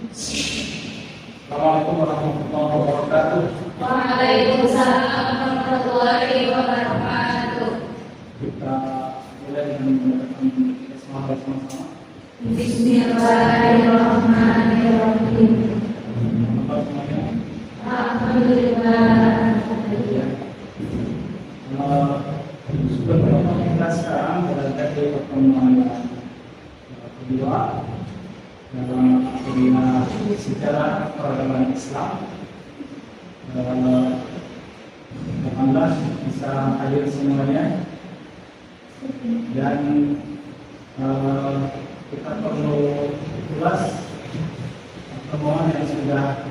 Assalamualaikum warahmatullahi wabarakatuh. Waalaikumsalam warahmatullahi wabarakatuh. Kita mulai dengan membacakan semangat sama-sama. Bismillahirrahmanirrahim. Apa semuanya? Alhamdulillah. Sebelum kita sekarang berada di pertemuan kedua dalam seminar sejarah peradaban Islam. Alhamdulillah bisa hadir semuanya, dan kita perlu ulas pertemuan yang sudah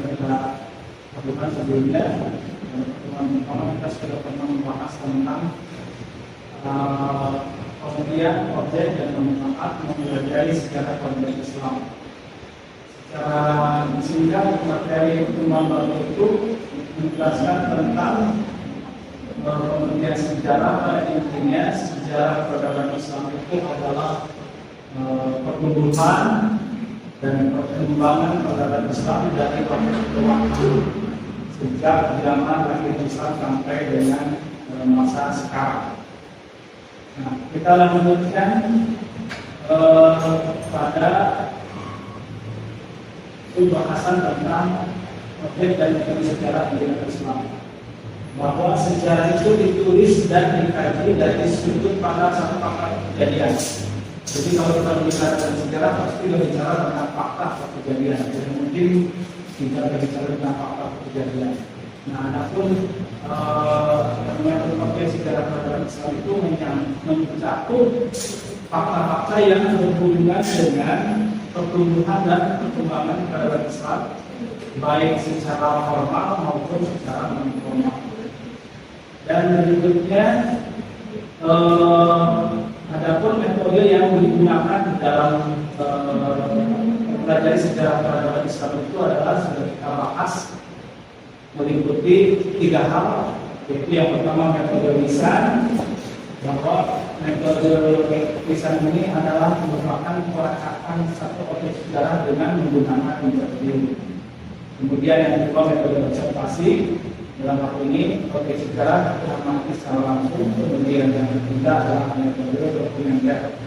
kita lakukan sebelumnya. Pertemuan pertama kita sudah pernah membahas tentang kemudian objek dan manfaat mempelajari sejarah peradaban Islam. Secara singkat, materi pertemuan baru itu menjelaskan tentang pengertian sejarah. Pada intinya sejarah peradaban Islam itu adalah pertumbuhan dan perkembangan peradaban Islam dari waktu ke waktu, sejak zaman lahir Islam sampai dengan masa sekarang. Nah, kita lanjutkan pada pembahasan tentang objek dan metode sejarah di Islam, bahwa sejarah itu ditulis dan dikaji dari sudut pandang satu fakta kejadian. Jadi kalau kita berbicara tentang sejarah, pasti berbicara tentang fakta kejadian. Jadi mungkin tidak berbicara tentang fakta kejadian. Nah, adapun metode sejarah peradaban Islam itu mencakup fakta-fakta yang berhubungan dengan pertumbuhan dan perkembangan peradaban Islam, baik secara formal maupun secara non formal. Dan berikutnya, adapun metode yang digunakan dalam mempelajari sejarah peradaban Islam itu adalah sudah kita bahas, meliputi 3 hal, yaitu yang pertama metode lisan, bahwa metode lisan ini adalah merupakan pelacakan satu objek sejarah dengan menggunakan interview. Kemudian yang kedua metode observasi, dalam hal ini objek sejarah diamati secara langsung. Kemudian yang ketiga adalah metode dokumenter,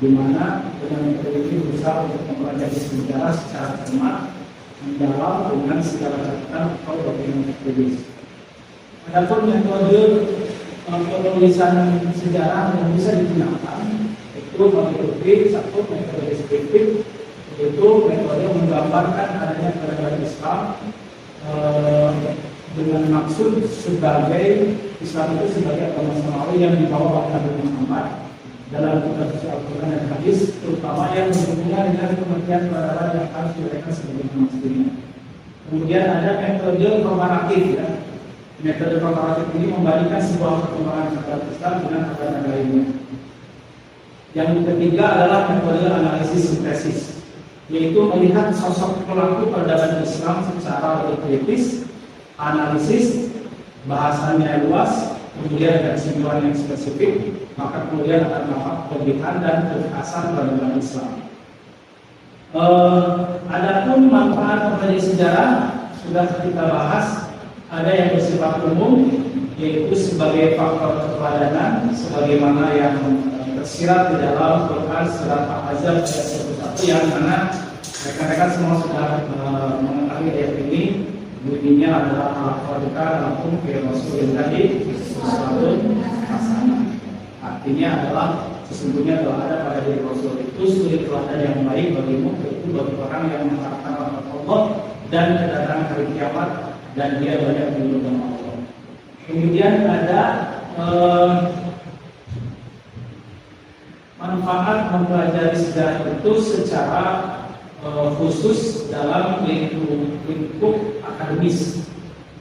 di mana dengan metode ini berusaha untuk mempelajari sejarah secara cermat, mendalam dengan segala catatan atau dokumen tertulis. Adapun metode penulisan sejarah yang bisa digunakan itu meliputi satu metode deskriptif, yaitu metode menggambarkan adanya peradaban Islam dengan maksud sebagai Islam itu sebagai agama samawi yang dibawa oleh Nabi Muhammad dalam kitab Al-Quran dan Hadis, terutama yang berhubungan dengan pengertian peradaban yang harus diberikan sebagai maksudnya. Kemudian ada metode komparatif, ya. Metode komparatif ini membandingkan sebuah perkembangan peradaban Islam dengan peradaban lainnya. Yang ketiga adalah metode analisis sintesis, yaitu melihat sosok pelaku peradaban Islam secara lebih kritis, analisis, bahasanya luas, kemudian ada kesimpulan yang spesifik, maka kemudian akan dapat kelebihan dan kekhasan peradaban Islam. Adapun manfaat mempelajari sejarah sudah kita bahas. Ada yang bersifat umum, yaitu sebagai faktor keteladanan, sebagaimana yang tersirat di dalam Quran surat Al-Ahzab ayat 1, yang mana rekan-rekan semua sudah mengetahui ayat ini. Bunyinya adalah al-Qur'an lakum fi Rasulillahi uswatun hasanah. Artinya adalah sesungguhnya telah ada pada diri Rasul itu suri teladan yang baik bagimu, yaitu bagi orang yang mengharapkan rahmat Allah dan kedatangan hari kiamat, dan dia banyak menyebutkan Allah. Kemudian ada manfaat mempelajari sejarah itu secara khusus dalam lingkup akademis,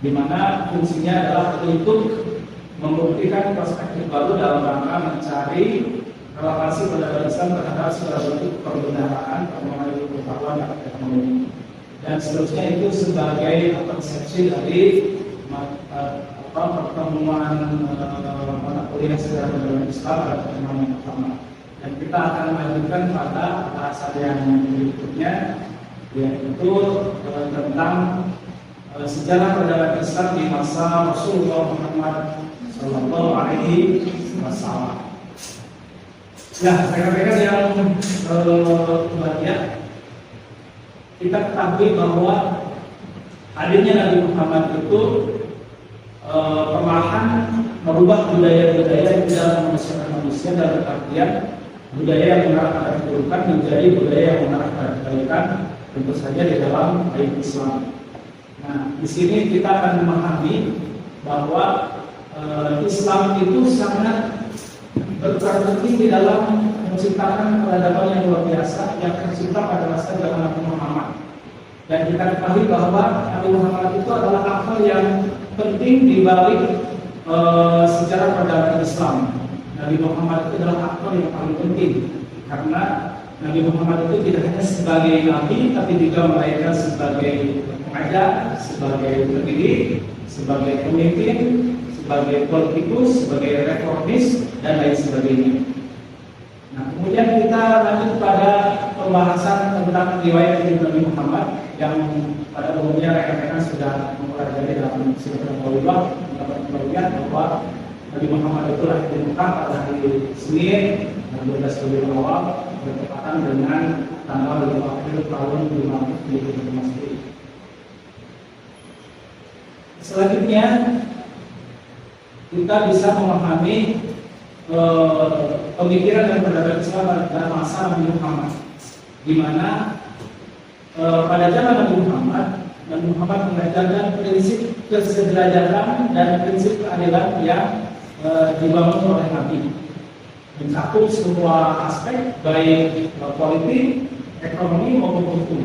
di mana fungsinya adalah untuk membuktikan perspektif baru dalam rangka mencari relevansi peradaban Islam terhadap segala bentuk perbendaharaan, perkembangan pengetahuan dan teknologi, dan seterusnya itu sebagai konsepsi dari pertemuan mata kuliah sejarah peradaban Islam pada pertemuan yang pertama. Dan kita akan melanjutkan pada bahasan yang berikutnya, yaitu tentang sejarah perjalanan Islam di masa Rasulullah Muhammad Sallallahu Alaihi Wasallam. Ya, rekan-rekan yang berbahagia, kita ketahui bahwa hadirnya Nabi Muhammad itu perlahan merubah budaya-budaya di dalam manusia dalam artian budaya yang mengarah pada keburukan menjadi budaya yang mengarah pada kebaikan, tentu saja di dalam Islam. Nah, di sini kita akan memahami bahwa Islam itu sangat berperan penting di dalam menciptakan peradaban yang luar biasa yang tercipta pada masa zaman Nabi Muhammad. Dan kita ketahui bahwa Nabi Muhammad itu adalah aktor yang penting di balik sejarah peradaban Islam. Nabi Muhammad itu adalah aktor yang paling penting karena Nabi Muhammad itu tidak hanya sebagai nabi, tapi juga melainkan sebagai pengajar, sebagai pendidik, sebagai pemimpin, sebagai politikus, sebagai reformis, dan lain sebagainya. Nah, kemudian kita lanjut pada pembahasan tentang riwayat hidup Nabi Muhammad yang pada umumnya rekan-rekan sudah mempelajari dalam sirah Nabawiyyah, mendapat pembagian bahwa Nabi Muhammad itu lahir di Mekah pada hari Senin 12 Rabiul Awal bertepatan dengan tanggal 5 April tahun 575 Masehi. Selanjutnya kita bisa memahami pemikiran dan peradaban Islam pada masa Nabi Muhammad, di mana pada zaman Nabi Muhammad mengajarkan prinsip kesederajatan dan prinsip keadilan yang dibangun oleh Nabi, mencakup semua aspek baik politik, ekonomi maupun hukum.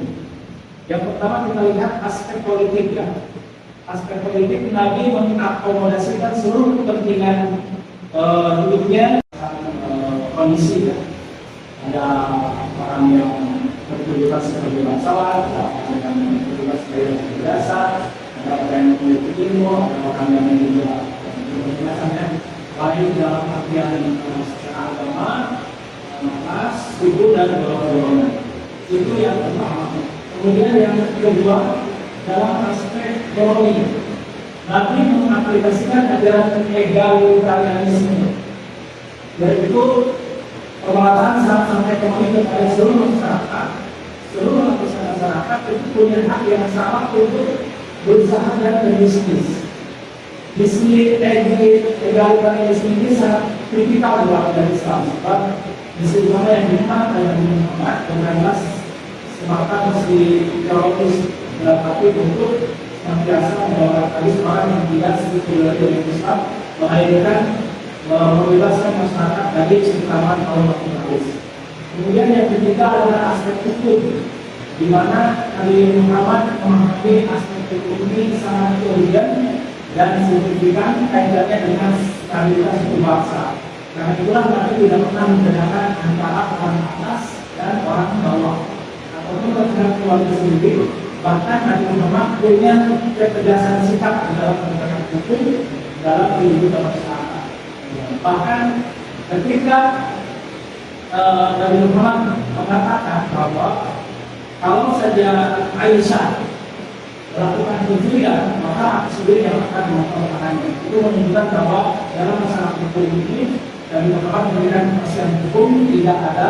Yang pertama kita lihat aspek politik. Aspek politik, Nabi mengakomodasikan seluruh kepentingan hidupnya kondisi. Ada orang yang berkebutuhan sebagai bangsawan, ada orang yang berkebutuhan sebagai biasa, ada orang yang memiliki ilmu, ada orang yang juga kebutuhan lain dalam artian secara agama, mas, ibu dan golongan. Itu yang pertama. Kemudian yang kedua dalam aspek ekonomi, Nabi mengaplikasikan ajaran egalitarianisme, yaitu pemerataan saham ekonomi kepada seluruh masyarakat. Seluruh lapisan masyarakat itu punya hak yang sama untuk berusaha dan berbisnis. Bisnis egalitarianisme ini sangat kritikal dalam Islam, sebab bisnis mana yang dimakan dan Muhammad dengan jelas semata mesti teologis dalam arti untuk senantiasa membawa hadis orang yang tidak setuju dengan Islam, melahirkan membebaskan masyarakat dari cengkraman kaum kapitalis. Kemudian yang ketiga adalah aspek hukum, di mana Nabi Muhammad memahami aspek hukum ini sangat urgent dan signifikan kaitannya dengan stabilitas suatu bangsa. Karena itulah Nabi tidak pernah membedakan antara orang atas dan orang bawah, ataupun terhadap keluarga sendiri. Bahkan Nabi Muhammad punya ketegasan sikap dalam penegakan hukum dalam kehidupan masyarakat. Bahkan ketika Nabi Muhammad mengatakan bahwa kalau saja Aisyah melakukan pencurian, maka sendiri yang akan mempertahankannya. Itu menunjukkan bahwa dalam masalah hukum ini Nabi Muhammad memberikan kepastian hukum, tidak ada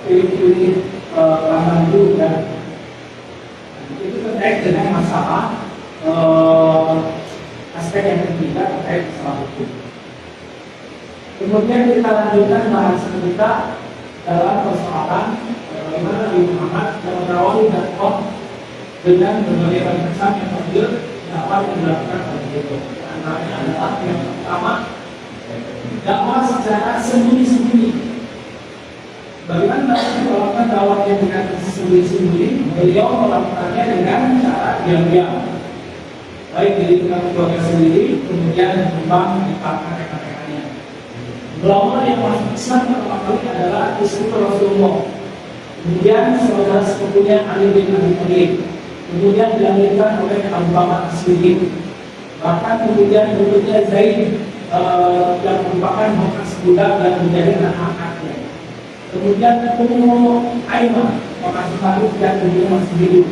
pilih-pilih pembantu dan itu terkait dengan masalah aspek yang ketiga terkait masalah hukum. Kemudian kita lanjutkan bahasa kita dalam persoalan bagaimana Nabi Muhammad mengawali dakwah dengan berbagai macam yang hadir dakwah yang dilakukan oleh beliau. Antaranya adalah yang pertama, dakwah secara sembunyi-sembunyi. Bagaimana melakukan dakwah yang dengan sembunyi-sembunyi? Beliau melakukannya dengan cara diam-diam, baik di lingkungan keluarga sendiri, kemudian berkembang di partner rekan-rekannya. Ulama yang masuk Islam pertama kali adalah istri Rasulullah, kemudian saudara sepupunya Ali bin Abi Thalib, kemudian dilanjutkan oleh Abu Bakar As-Siddiq, bahkan kemudian berikutnya Zaid yang merupakan bekas budak dan menjadi anak-anaknya. Kemudian Ummu Aiman, pengasuh Khalid yang dulu masih hidup.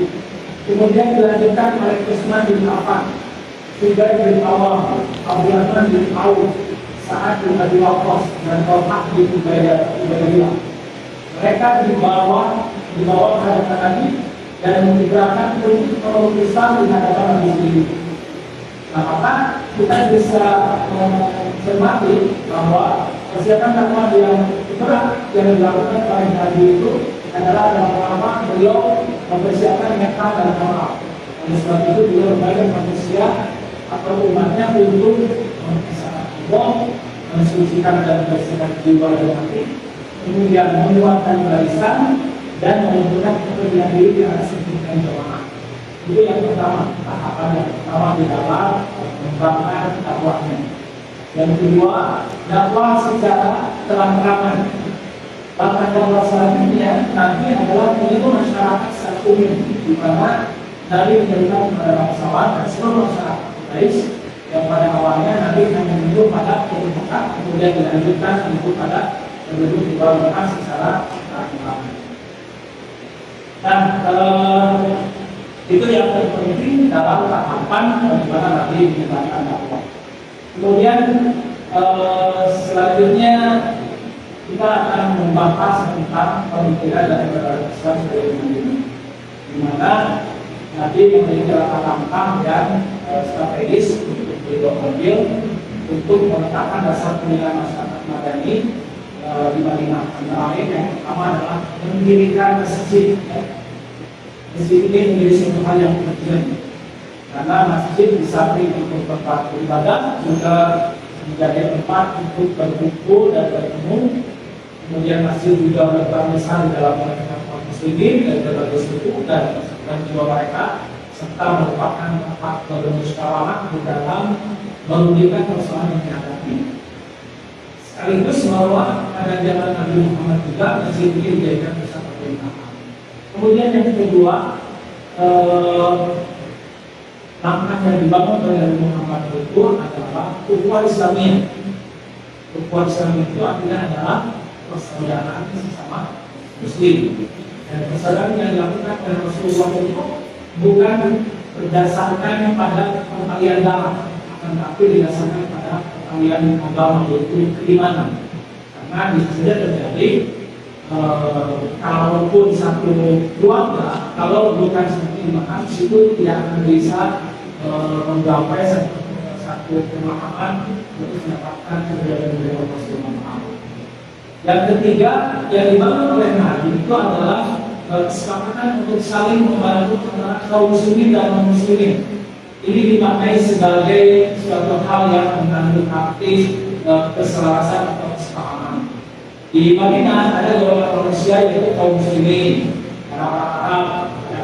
Kemudian dilanjutkan oleh Utsman bin Affan, Zubair bin Awam, Abdurrahman bin Auf, Sa'ad bin Abi Waqqas, dan Talhah bin Ubaidillah. Mereka dibawa hadapan Nabi dan mengibarkan untuk memeluk Islam di hadapan Nabi sendiri. Nah, maka kita bisa mencermati bahwa persiapan dakwah yang berat yang dilakukan oleh Nabi itu adalah dalam rangka beliau mempersiapkan Mekah dan Makkah. Oleh sebab itu beliau mengajak manusia atau umatnya untuk mengisahkan Allah, mensucikan dan membersihkan jiwa dan hati, kemudian menguatkan barisan dan menentukan kepentingan diri di atas kepentingan jamaah. Itu yang pertama, tahapan yang pertama di dalam mengembangkan dakwahnya. Yang kedua, dakwah secara terang-terangan. Bahkan dakwah selanjutnya nanti adalah menyentuh masyarakat secara umum, di mana Nabi menjadikan kepada bangsawan dan seluruh masyarakat Quraisy yang pada awalnya Nabi hanya menyentuh pada kelompok, kemudian dilanjutkan menyentuh pada penduduk di bawah Mekah secara terang-terangan. Nah, itu yang terpenting dalam tahapan bagaimana Nabi menyebarkan dakwah. Kemudian selanjutnya kita akan membahas tentang pemikiran dari Islam sebagai Nabi, di mana Nabi memiliki langkah-langkah yang strategis untuk beliau untuk meletakkan dasar pendidikan masyarakat Madani di Madinah. Antara lain yang pertama adalah mendirikan masjid. Masjid ini menjadi suatu hal yang penting karena masjid di samping untuk tempat beribadah juga menjadi tempat untuk berkumpul dan bertemu. Kemudian masjid juga berperan besar di dalam masyarakat muslimin dan berbagai suku dan jiwa mereka, serta merupakan tempat bermusyawarah di dalam menunjukkan persoalan yang dihadapi. Sekaligus bahwa pada zaman Nabi Muhammad juga masjid ini dijadikan pusat pemerintahan. Kemudian yang kedua, langkah yang dibangun oleh Nabi Muhammad itu adalah ukhuwah Islamiyah. Ukhuwah Islamiyah itu artinya adalah persaudaraan sesama Muslim. Dan persaudaraan yang dilakukan oleh Rasulullah itu bukan berdasarkan pada peralihan darah, akan tapi didasarkan pada peralihan agama, yaitu keimanan. Karena bisa saja terjadi kalaupun satu keluarga, kalau bukan satu iman, itu tidak akan bisa menggapai satu pemahaman untuk mendapatkan keberadaan dari Rasulullah. Yang ketiga yang dibangun oleh Nabi itu adalah kesepakatan untuk saling membantu antara kaum muslimin dan non muslimin. Ini dimaknai sebagai suatu hal yang mengandung arti keselarasan atau kesepahaman. Di Madinah ada golongan manusia yaitu kaum muslimin, orang Arab,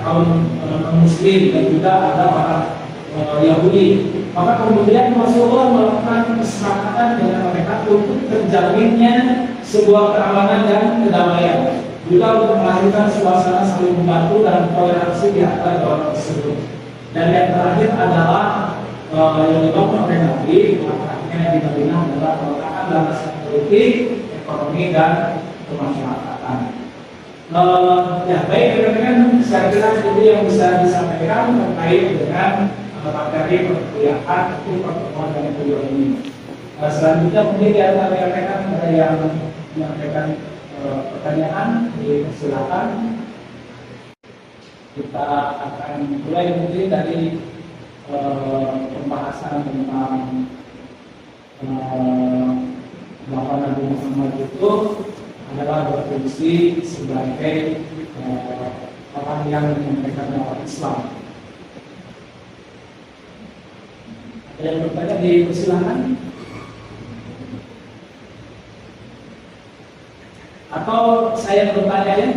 kaum non-muslim, dan juga ada orang Yahudi. Maka kemudian Rasulullah melakukan kesepakatan dengan mereka untuk terjaminnya sebuah keamanan dan kedamaian, juga untuk melahirkan suasana saling membantu dan toleransi di antara golongan tersebut. Dan yang terakhir adalah yang dibangun oleh Nabi, makanya di Madinah adalah meletakkan landasan politik, ekonomi dan kemasyarakatan. Ya baik rekan-rekan, saya kira itu yang bisa disampaikan terkait dengan materi perkuliahan untuk pertemuan yang kedua ini. Selanjutnya mungkin di antara rekan-rekan ada yang menyampaikan pertanyaan, silakan. Kita akan mulai mungkin dari pembahasan tentang bahwa Nabi Muhammad itu adalah berfungsi sebagai orang yang menyampaikan dakwah Islam. Ada yang bertanya, dipersilakan. Atau saya bertanya ya?